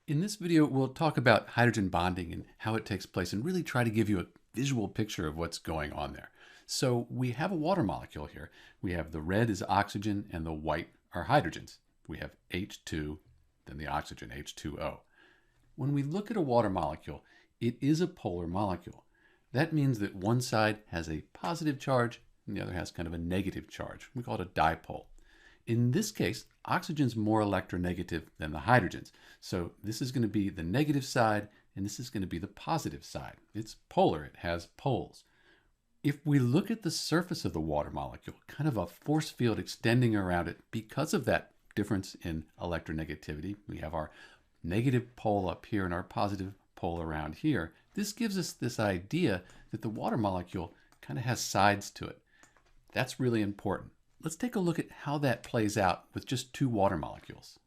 In this video, we'll talk about hydrogen bonding and how it takes place and really try to give you a visual picture of what's going on there. So we have a water molecule here. We have the red is oxygen and the white are hydrogens. We have H2, then the oxygen, H2O. When we look at a water molecule, it is a polar molecule. That means that one side has a positive charge and the other has kind of a negative charge. We call it a dipole. In this case, oxygen's more electronegative than the hydrogens. So this is going to be the negative side, and this is going to be the positive side. It's polar, it has poles. If we look at the surface of the water molecule, kind of a force field extending around it because of that difference in electronegativity, we have our negative pole up here and our positive pole around here. This gives us this idea that the water molecule kind of has sides to it. That's really important. Let's take a look at how that plays out with just two water molecules.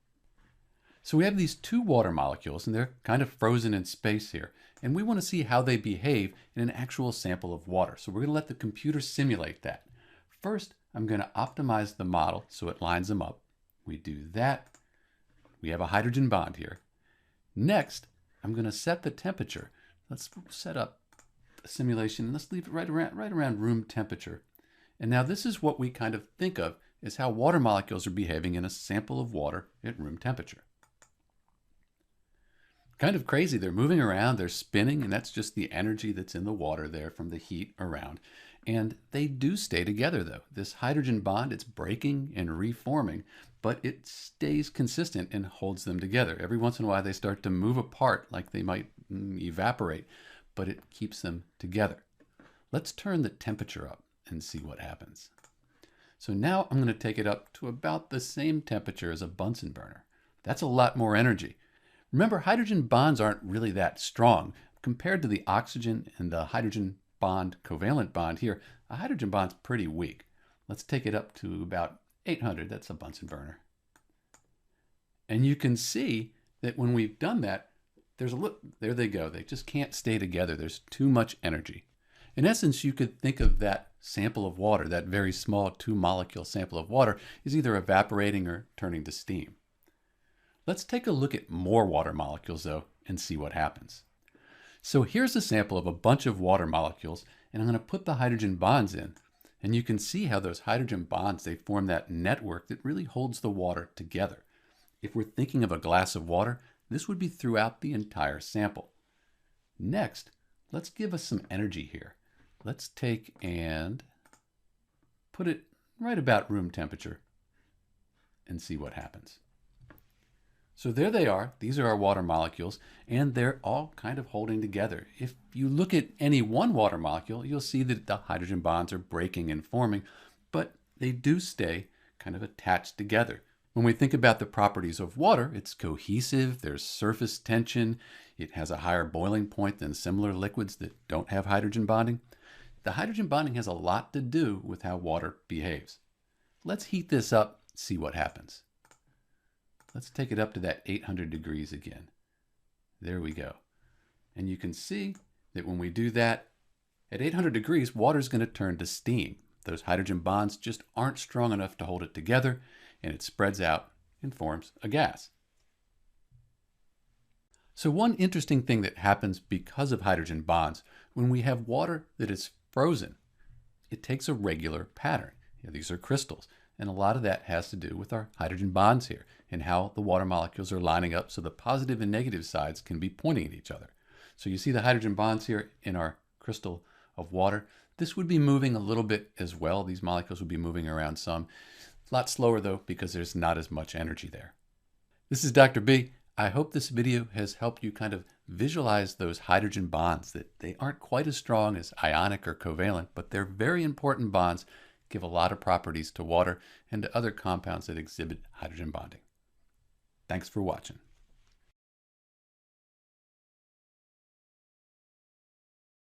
So we have these two water molecules and they're kind of frozen in space here. And we want to see how they behave in an actual sample of water. So we're going to let the computer simulate that. First, I'm going to optimize the model so it lines them up. We do that. We have a hydrogen bond here. Next, I'm going to set the temperature. Let's set up a simulation. Let's leave it right around room temperature. And now this is what we kind of think of as how water molecules are behaving in a sample of water at room temperature. Kind of crazy. They're moving around, they're spinning, and that's just the energy that's in the water there from the heat around. And they do stay together though. This hydrogen bond, it's breaking and reforming, but it stays consistent and holds them together. Every once in a while they start to move apart like they might evaporate, but it keeps them together. Let's turn the temperature up and see what happens. So now I'm going to take it up to about the same temperature as a Bunsen burner. That's a lot more energy. Remember, hydrogen bonds aren't really that strong. Compared to the oxygen and the hydrogen bond, covalent bond here, a hydrogen bond's pretty weak. Let's take it up to about 800. That's a Bunsen burner. And you can see that when we've done that, there's a look, there they go. They just can't stay together. There's too much energy. In essence, you could think of that sample of water, that very small 2-molecule sample of water, is either evaporating or turning to steam. Let's take a look at more water molecules, though, and see what happens. So here's a sample of a bunch of water molecules, and I'm going to put the hydrogen bonds in. And you can see how those hydrogen bonds, they form that network that really holds the water together. If we're thinking of a glass of water, this would be throughout the entire sample. Next, let's give us some energy here. Let's take and put it right about room temperature and see what happens. So there they are. These are our water molecules, and they're all kind of holding together. If you look at any one water molecule, you'll see that the hydrogen bonds are breaking and forming, but they do stay kind of attached together. When we think about the properties of water, it's cohesive, there's surface tension, it has a higher boiling point than similar liquids that don't have hydrogen bonding. The hydrogen bonding has a lot to do with how water behaves. Let's heat this up, see what happens. Let's take it up to that 800 degrees again. There we go. And you can see that when we do that, at 800 degrees, water is going to turn to steam. Those hydrogen bonds just aren't strong enough to hold it together, and it spreads out and forms a gas. So one interesting thing that happens because of hydrogen bonds, when we have water that is frozen, it takes a regular pattern. These are crystals. And a lot of that has to do with our hydrogen bonds here and how the water molecules are lining up so the positive and negative sides can be pointing at each other. So you see the hydrogen bonds here in our crystal of water. This would be moving a little bit as well. These molecules would be moving around some. A lot slower though because there's not as much energy there. This is Dr. B. I hope this video has helped you kind of visualize those hydrogen bonds, that they aren't quite as strong as ionic or covalent, but they're very important bonds, give a lot of properties to water and to other compounds that exhibit hydrogen bonding. Thanks for watching.